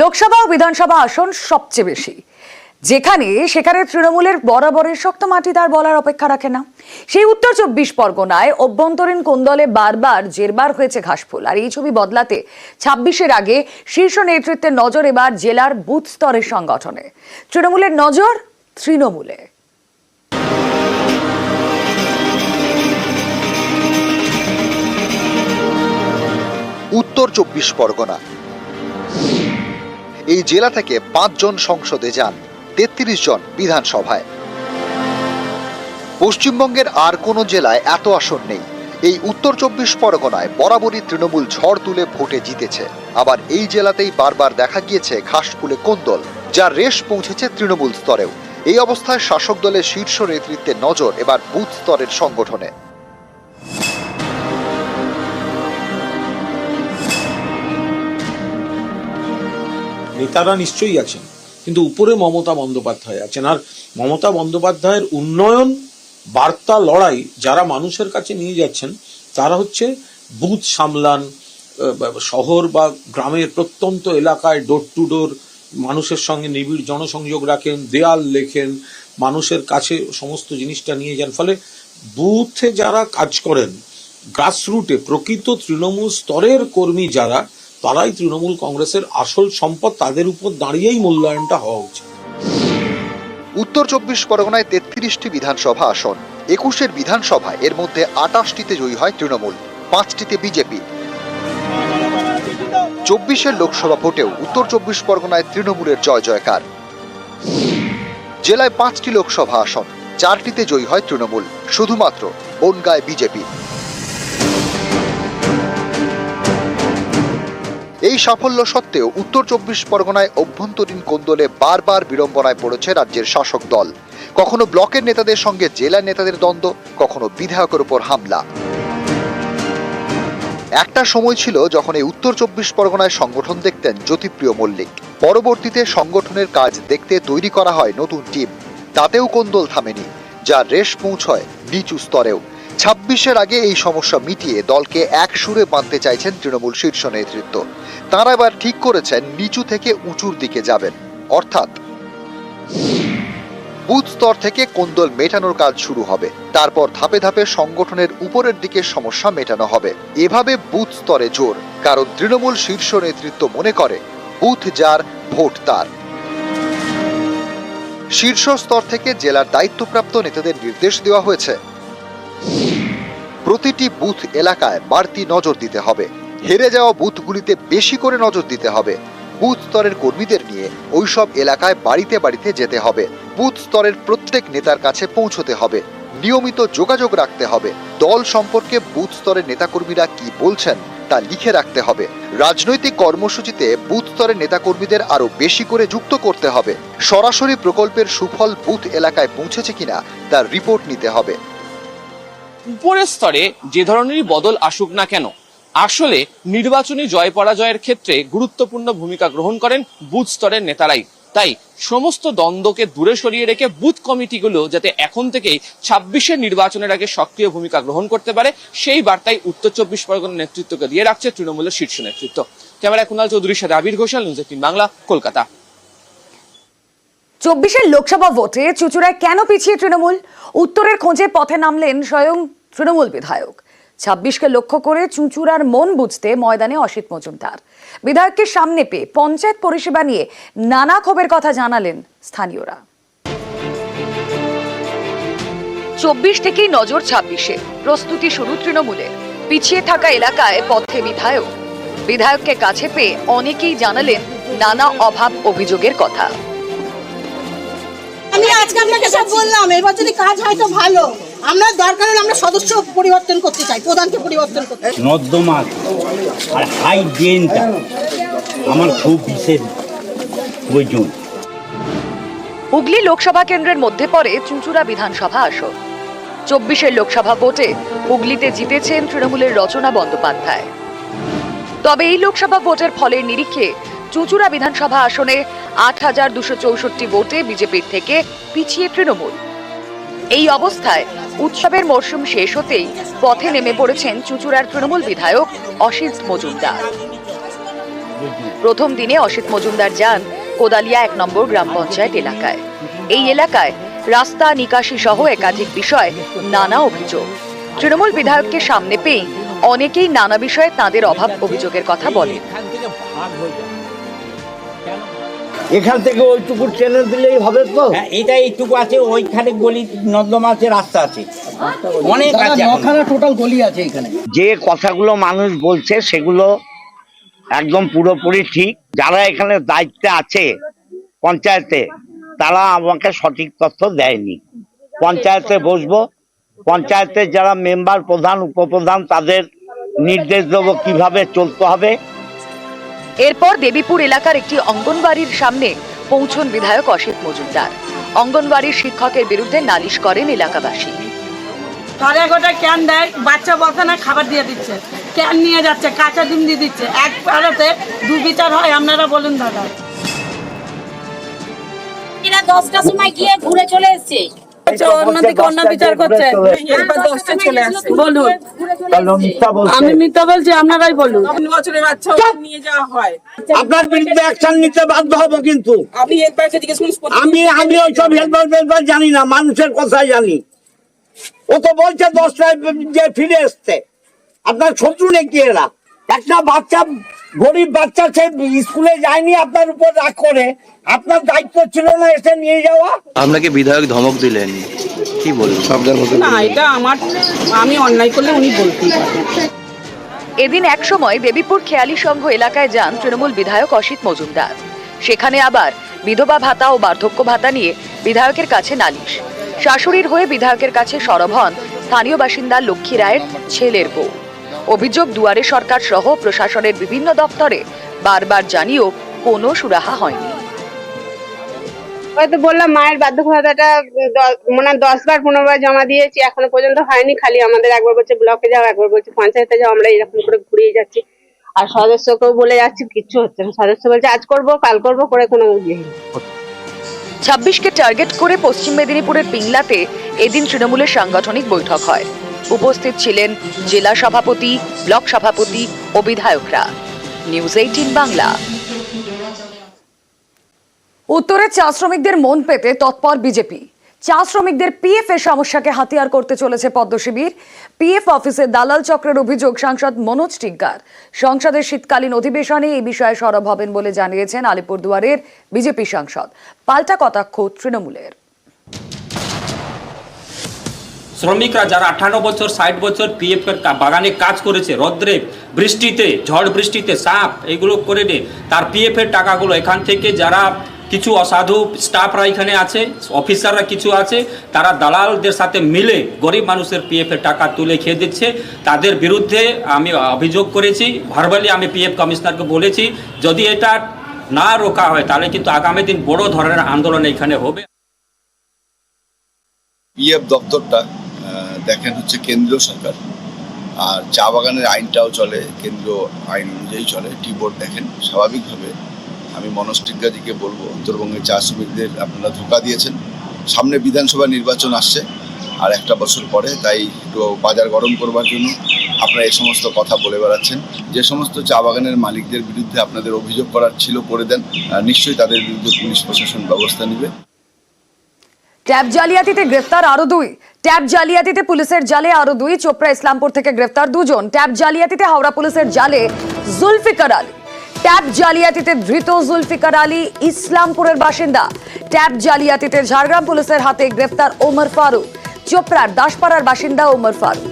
লোকসভা ও বিধানসভা আসন সবচেয়ে বেশি, সেখানে তৃণমূলের বরাবরের শক্ত মাটি তার বলার অপেক্ষা রাখে না। সেই উত্তর 24 পরগনায় অভ্যন্তরীণ কোন্দলে বারবার জেরবার হয়েছে ঘাসফুল। আর এই ছবি বদলাতে 26-এর আগে শীর্ষ নেতৃত্বের নজর এবার জেলার বুথ স্তরের সংগঠনে। তৃণমূলের নজর তৃণমূলে। উত্তর 24 পরগনা, এই জেলা থেকে 5 জন সংসদে যান, 33 জন বিধানসভায়। পশ্চিমবঙ্গের আর কোনো জেলায় এত আসন নেই। এই উত্তর 24 পরগনায় বরাবরই তৃণমূল ঝড় তুলে ভোটে জিতেছে। আবার এই জেলাতেই বারবার দেখা গিয়েছে ঘাসফুলে কোন্দল, যার রেশ পৌঁছেছে তৃণমূল স্তরেও। এই অবস্থায় শাসক দলের শীর্ষ নেতৃত্বের নজর এবার বুথ স্তরের সংগঠনে। নেতারা নিশ্চয়ই আছেন, কিন্তু উপরে মমতা বন্দ্যোপাধ্যায় আছেন। আর মমতা বন্দ্যোপাধ্যায়ের উন্নয়ন বার্তা লড়াই যারা মানুষের কাছে নিয়ে যাচ্ছেন তারা হচ্ছে বুথ সামলান, শহর বা গ্রামের প্রত্যন্ত এলাকায় ডোর টু ডোর মানুষের সঙ্গে নিবিড় জনসংযোগ রাখেন, দেয়াল লেখেন, মানুষের কাছে সমস্ত জিনিসটা নিয়ে যান। ফলে বুথে যারা কাজ করেন, গ্রাসরুটে প্রকৃত তৃণমূল স্তরের কর্মী যারা, তারাই তৃণমূল কংগ্রেসের আসল সম্পদ। তাদের উপর দাঁড়িয়েই মূল্যায়নটা হওয়া উচিত। উত্তর 24 পরগনায় 33টি বিধানসভা আসন। 21-এর বিধানসভায় এর মধ্যে 28টিতে জয়ী হয় তৃণমূল, 5টিতে বিজেপি। 24-এর লোকসভা ভোটেও উত্তর 24 পরগনায় তৃণমূলের জয় জয়কার। জেলায় 5টি লোকসভা আসন, 4টিতে জয়ী হয় তৃণমূল, শুধুমাত্র বনগাঁয় বিজেপি। এই সাফল্য সত্ত্বেও উত্তর 24 পরগনায় অভ্যন্তরীণ কোন্দলে বারবার বিড়ম্বনায় পড়েছে রাজ্যের শাসক দল। কখনো ব্লকের নেতাদের সঙ্গে জেলার নেতাদের দ্বন্দ্ব, কখনো বিধায়কের উপর হামলা। একটা সময় ছিল যখন এই উত্তর 24 পরগনায় সংগঠন দেখতেন জ্যোতিপ্রিয় মল্লিক। পরবর্তীতে সংগঠনের কাজ দেখতে তৈরি করা হয় নতুন টিম। তাতেও কোন্দল থামেনি, যার রেশ পৌঁছয় নিচু স্তরেও। 26-এর আগে এই সমস্যা মিটিয়ে দলকে এক সুরে বাঁধতে চাইছেন তৃণমূল শীর্ষ নেতৃত্ব। তাঁরা এবার ঠিক করেছেন নিচু থেকে উঁচুর দিকে যাবেন, অর্থাৎ বুথ স্তর থেকে কোন্দল মেটানোর কাজ শুরু হবে। তারপর ধাপে ধাপে সংগঠনের উপরের দিকে সমস্যা মেটানো হবে। এভাবে বুথ স্তরে জোর, কারণ তৃণমূল শীর্ষ নেতৃত্ব মনে করে বুথ যার ভোট তার। শীর্ষ স্তর থেকে জেলার দায়িত্বপ্রাপ্ত নেতাদের নির্দেশ দেওয়া হয়েছে, প্রতিটি বুথ এলাকায় বাড়তি নজর দিতে হবে। হেরে যাওয়া বুথগুলিতে বেশি করে নজর দিতে হবে। বুথ স্তরের কর্মীদের নিয়ে ওইসব এলাকায় বাড়িতে বাড়িতে যেতে হবে। বুথ স্তরের প্রত্যেক নেতার কাছে পৌঁছতে হবে। নিয়মিত যোগাযোগ রাখতে হবে। দল সম্পর্কে বুথ স্তরের নেতাকর্মীরা কি বলছেন তা লিখে রাখতে হবে। রাজনৈতিক কর্মসূচিতে বুথ স্তরের নেতাকর্মীদের আরো বেশি করে যুক্ত করতে হবে। সরাসরি প্রকল্পের সুফল বুথ এলাকায় পৌঁছেছে কিনা তার রিপোর্ট নিতে হবে। উপরের স্তরে যে ধরনেরই বদল আসুক না কেন, আসলে নির্বাচনী জয় পরাজয়ের ক্ষেত্রে গুরুত্বপূর্ণ ভূমিকা গ্রহণ করেন বুথ স্তরের নেতারাই। তাই সমস্ত দ্বন্দ্বকে দূরে সরিয়ে রেখে বুথ কমিটিগুলো যাতে এখন থেকেই 26-এর নির্বাচনের আগে সক্রিয় ভূমিকা গ্রহণ করতে পারে, সেই বার্তাই উত্তর 24 পরগনার নেতৃত্বকে দিয়ে রাখছে তৃণমূলের শীর্ষ নেতৃত্ব। ক্যামেরায় কুণাল চৌধুরীর সাথে আবির ঘোষাল, নিউজ 18 বাংলা, কলকাতা। 24-এর লোকসভা ভোটে চুঁচুড়ায় কেন পিছিয়ে তৃণমূল? উত্তরের খোঁজে পথে নামলেন স্বয়ং তৃণমূল বিধায়ক। 26-কে লক্ষ্য করে চুঁচুড়ার মন বুঝতে ময়দানে অসিত মজুমদার। বিধায়ককে সামনে পেয়ে পঞ্চায়েত পরিষেবা নিয়ে নানা ক্ষোভের কথা জানালেন স্থানীয়রা। 24 থেকেই নজর 26-এ, প্রস্তুতি শুরু তৃণমূলের। পিছিয়ে থাকা এলাকায় পথে বিধায়ক। বিধায়ককে কাছে পেয়ে অনেকেই জানালেন নানা অভাব অভিযোগের কথা। আমি আজকে আপনাকে সব বললাম, এবার যদি কাজ হয় তো ভালো। আমরা দরকার হলে আমরা সদস্য পরিবর্তন করতে চাই, প্রধানকে পরিবর্তন করতে। নর্দমা আর হাই ড্রেনটা আমার খুব বিশেষ প্রয়োজন। হুগলি লোকসভা কেন্দ্রের মধ্যে পড়ে চুঁচুড়া বিধানসভা আসন। 24-এর লোকসভা ভোটে হুগলিতে জিতেছেন তৃণমূলের রচনা বন্দ্যোপাধ্যায়। তবে এই লোকসভা ভোটের ফলের নিরিখে চুঁচুড়া বিধানসভা আসনে 8,264 ভোটে বিজেপির থেকে পিছিয়ে তৃণমূল। এই অবস্থায় উৎসবের মরশুম শেষ হতেই পথে নেমে পড়েছেন চুঁচুড়ার তৃণমূল বিধায়ক অসিত মজুমদার। প্রথম দিনে অসিত মজুমদার যান কোদালিয়া 1 নম্বর গ্রাম পঞ্চায়েত এলাকায়। এই এলাকায় রাস্তা, নিকাশি সহ একাধিক বিষয় নানা অভিযোগ। তৃণমূল বিধায়ককে সামনে পেয়ে অনেকেই নানা বিষয়ে তাদের অভাব অভিযোগের কথা বলেন। এখান থেকে ওইটুকু ট্রেনে দিলেই হবে তো? হ্যাঁ, এটা এইটুকু আছে, ওইখানে গলি নর্দমা আছে, রাস্তা আছে, অনেক আছে। টোটাল গলি আছে এখানে। যে কথাগুলো মানুষ বলছে সেগুলো একদম পুরোপুরি ঠিক। যারা এখানে দায়িত্বে আছে পঞ্চায়েতে, তারা আমাকে সঠিক তথ্য দেয়নি। পঞ্চায়েতে বসবো, পঞ্চায়েতের যারা মেম্বার, প্রধান, উপপ্রধান, তাদের নির্দেশ দেবো কিভাবে চলতে হবে। এরপর দেবীপুর এলাকার একটি অঙ্গনবাড়ির সামনে পৌঁছন বিধায়ক অসিত মজুমদার। অঙ্গনবাড়ির শিক্ষকের বিরুদ্ধে নালিশ করেন এলাকাবাসী। সাড়ে 11টায় ক্যান দেয়, বাচ্চা বসে না, খাবার দিয়ে দিচ্ছে, ক্যান নিয়ে যাচ্ছে, কাঁচা ডিম দিয়ে দিচ্ছে, এক পাড়াতে 2 বিচার হয়, আপনারা বলুন দাদা। এরা 10টার সময় গিয়ে ঘুরে চলে এসেছে, অন্যদিকে অন্য বিচার করছে, এবার 10টা চলে আসছে। বলুন, আমি মিথ্যা বলছি? আপনারাই বলুন। 3 বছরের বাচ্চা নিয়ে যাওয়া হয়, আপনার বিরুদ্ধে অ্যাকশন নিতে বাধ্য হবো। কিন্তু আপনি হেল্পারকে জিজ্ঞেস করুন। আমি ওইসব হেল্পার জানি না, মানুষের কথাই জানি। ও তো বলছে 10টায় যে ফিরে এসছে। আপনার শত্রু নাকি এরা? একটা বাচ্চা, গরিব বাচ্চা, সে স্কুলে যায়নি, আপনার উপর রাগ করে। আপনার দায়িত্ব ছিল না এসে নিয়ে যাওয়া? আপনাকে বিধায়ক ধমক দিলেন, কি বলবেন? না, এটা আমি অন্যায় করলে উনি বলতেই পারেন। এদিন এক সময় দেবীপুর খেয়ালি সংঘ এলাকায় যান তৃণমূল বিধায়ক অসিত মজুমদার। সেখানে আবার বিধবা ভাতা ও বার্ধক্য ভাতা নিয়ে বিধায়কের কাছে নালিশ। শাশুড়ির হয়ে বিধায়কের কাছে সরব হন স্থানীয় বাসিন্দা লক্ষ্মী রায়ের ছেলের বউ। অভিযোগ, দুয়ারে সরকার সহ প্রশাসনের বিভিন্ন দপ্তরে বারবার জানিয়েও কোনো সুরাহা হয়নি। হয়তো বললাম মায়ের বার্ধক্য ভাতাটা মানে 10 বার 15 বার জমা দিয়েছি, এখনো পর্যন্ত হয়নি। খালি আমাদের একবার বলছে ব্লকে যাও, একবার বলছে পঞ্চায়েতে যাও, আমরা এরকম করে ঘুরিয়ে যাচ্ছি। আর সদস্যকেও বলে যাচ্ছি, কিচ্ছু হচ্ছে না। সদস্য বলছে আজ করবো, কাল করবো, করে কোনো ইয়ে নেই। 26কে টার্গেট করে পশ্চিম মেদিনীপুরের পিংলাতে এদিন তৃণমূলের সাংগঠনিক বৈঠক হয়। উপস্থিত ছিলেন জেলা সভাপতি, ব্লক সভাপতি ও বিধায়করা। নিউজ 18 বাংলা। উত্তরের চা শ্রমিকদের মন পেতে তৎপর বিজেপি। চা শ্রমিকদের পিএফ এর সমস্যাকে হাতিয়ার করতে চলেছে পদ্ম শিবির। পিএফ অফিসে দালাল চক্রের অভিযোগ সাংসদ মনোজ টিঙ্কার। সংসদের শীতকালীন অধিবেশনে এই বিষয়ে সরব হবেন বলে জানিয়েছেন আলিপুরদুয়ারের বিজেপি সাংসদ। পাল্টা কটাক্ষ তৃণমূলের। শ্রমিকরা যারা 58 বছর 60 বছর পিএফ এর বাগানে কাজ করেছে, রৌদ্রে বৃষ্টিতে, ঝড় বৃষ্টিতে, সাপ এগুলো করে নিয়ে তার পিএফ এর টাকাগুলো এখান থেকে, যারা কিছু অসাধু স্টাফরা এখানে আছে, অফিসাররা কিছু আছে, তারা দালালদের সাথে মিলে গরিব মানুষের পিএফ এর টাকা তুলে খেয়ে দিচ্ছে। তাদের বিরুদ্ধে আমি অভিযোগ করেছি, ভার্বালি আমি পিএফ কমিশনারকে বলেছি, যদি এটা না রোকা হয় তাহলে কিন্তু আগামী দিন বড় ধরনের আন্দোলন এখানে হবে। পিএফ দপ্তরটা দেখেন হচ্ছে কেন্দ্রীয় সরকার, আর চা বাগানের আইনটাও চলে কেন্দ্রীয় আইন অনুযায়ী চলে। টি বোর্ড দেখেন, স্বাভাবিকভাবে আমি মনোজ টিঙ্কাজিকে বলবো, উত্তরবঙ্গের চা শ্রমিকদের আপনারা ধোঁকা দিয়েছেন। সামনে বিধানসভা নির্বাচন আসছে আর 1 বছর পরে, তাই একটু বাজার গরম করবার জন্য আপনারা এই সমস্ত কথা বলে বেড়াচ্ছেন। যে সমস্ত চা বাগানের মালিকদের বিরুদ্ধে আপনাদের অভিযোগ করার ছিল করে দেন, নিশ্চয়ই তাদের বিরুদ্ধে পুলিশ প্রশাসন ব্যবস্থা নেবে। ট্যাব জালিয়াতিতে গ্রেফতার আরো 2। ট্যাব জালিয়াতিতে পুলিশের জালে আরো 2। চোপড়া ইসলামপুর থেকে গ্রেফতার 2 জন। ট্যাব জালিয়াতিতে হাওড়া পুলিশের জালে জুলফিকার আলী। ট্যাব জালিয়াতিতে ধৃত জুলফিকার আলী ইসলামপুরের বাসিন্দা। ট্যাব জালিয়াতিতে ঝাড়গ্রাম পুলিশের হাতে গ্রেফতার ওমর ফারুক। চোপড়ার দাসপাড়ার বাসিন্দা ওমর ফারুক।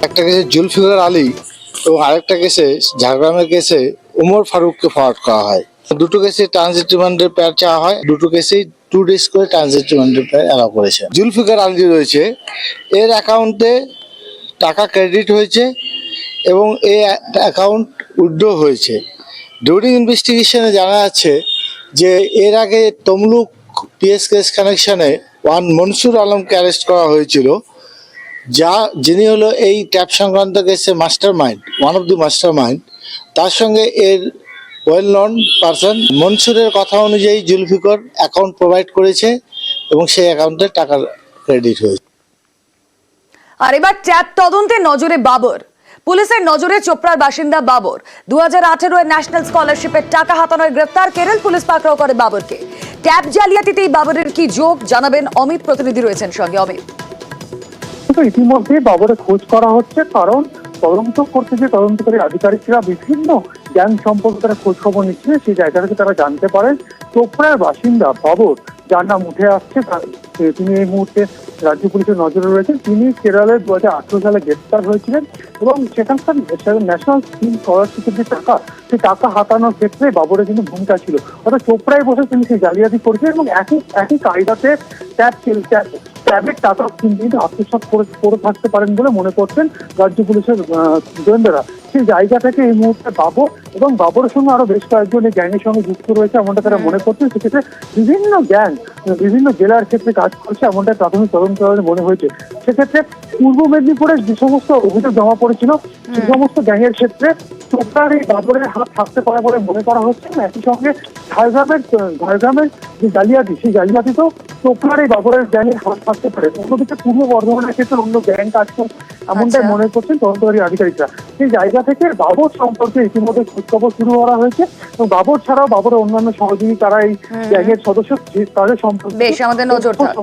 একটা কেসে জুলফিকার আলী এবং আরেকটা কেসে ঝাড়গ্রামের কেসে ওমর ফারুককে ফরওয়ার্ড করা হয়। দুটো কেসে ট্রানজিট রিমান্ডের প্যাড চাওয়া হয়, দুটো কেসেই 2 ডেজ করে ট্রানজিট রিমান্ডের প্যাড অ্যালাউ করেছে। জুলফিকার আলী রয়েছে, এর অ্যাকাউন্টে টাকা ক্রেডিট হয়েছে এবং এই অ্যাকাউন্ট উইথড্র হয়েছে। ডিউরিং ইনভেস্টিগেশনে জানা যাচ্ছে যে এর আগে তমলুক পিএস কেস কানেকশনে মনসুর আলমকে অ্যারেস্ট করা হয়েছিল, যিনি হলো এই ট্যাপ সংক্রান্ত কেসে master mind, one of the master mind. তার সঙ্গে এর ওয়েল নন পারসন মনসুরের কথা অনুযায়ী জুলফিকার অ্যাকাউন্ট প্রোভাইড করেছে এবং সেই অ্যাকাউন্টে টাকা ক্রেডিট হয়েছে। আর এবার ট্যাব তদন্তে নজরে বাবর। পুলিশের নজরে চোপড়ার বাসিন্দা বাবর 2018 ন্যাশনাল স্কলারশিপের টাকা হাতানোয় গ্রেফতার কেরল পুলিশ পাকড়াও করে বাবরকে। ট্যাব জালিয়াতিতেই বাবরের কি যোগ জানাবেন অমিত, প্রতিনিধি রয়েছেন সঙ্গে অমিত। ইতিমধ্যে বাবরের খোঁজ করা হচ্ছে, কারণ তদন্ত করতে যে তদন্তকারী আধিকারিকরা বিভিন্ন গ্যাং সম্পর্কে তারা খোঁজ খবর নিচ্ছিলেন, সেই জায়গা থেকে তারা জানতে পারেন চোপড়ার বাসিন্দা বাবর, যার নাম উঠে আসছে, তিনি এই মুহূর্তে রাজ্য পুলিশের নজরে রয়েছেন। তিনি কেরলের 2018 সালে গ্রেফতার হয়েছিলেন এবং সেখানকার ন্যাশনাল স্কিম স্কলারশিপের যে টাকা, সেই টাকা হাতানোর ক্ষেত্রে বাবরের কিন্তু ভূমিকা ছিল। অর্থাৎ চোপড়ায় বসে তিনি সেই জালিয়াতি করেছেন এবং একই কায়দাতে ট্যাবের টাকা কিন্তু আত্মসাৎ করে থাকতে পারেন বলে মনে করছেন রাজ্য পুলিশের গোয়েন্দারা। সেই জায়গা থেকে এই মুহূর্তে বাবর এবং বাবরের সঙ্গে আরো বেশ কয়েকজন এই গ্যাংয়ের সঙ্গে যুক্ত রয়েছে এমনটা তারা মনে করছেন। সেক্ষেত্রে বিভিন্ন গ্যাং বিভিন্ন জেলার ক্ষেত্রে কাজ করছে এমনটা প্রাথমিক তদন্ত মনে হয়েছে। সেক্ষেত্রে পূর্ব মেদিনীপুরে যে সমস্ত অভিযোগ জমা পড়েছিল, সেই সমস্ত গ্যাংয়ের ক্ষেত্রে চোপড়ার এই বাবরের হাত থাকতে পারে বলে মনে করা হচ্ছে। একই সঙ্গে ঝাড়গ্রামের যে জালিয়াতি, সেই জালিয়াতিতেও চোপড়ার এই বাবরের গ্যাংয়ের হাত থাকতে পারে। অন্যদিকে পূর্ব বর্ধমানের ক্ষেত্রে অন্য গ্যাং কাজ করছে এমনটাই মনে করছেন তদন্তকারী আধিকারিকরা। সেই জায়গা থেকে বাবর সম্পর্কে ইতিমধ্যে খোঁজখবর শুরু করা হয়েছে এবং বাবর ছাড়াও বাবরের অন্যান্য সহযোগী তারা এই গ্যাংয়ের সদস্য, তাদের সম্পর্কে বেশ আমাদের নজর থাক।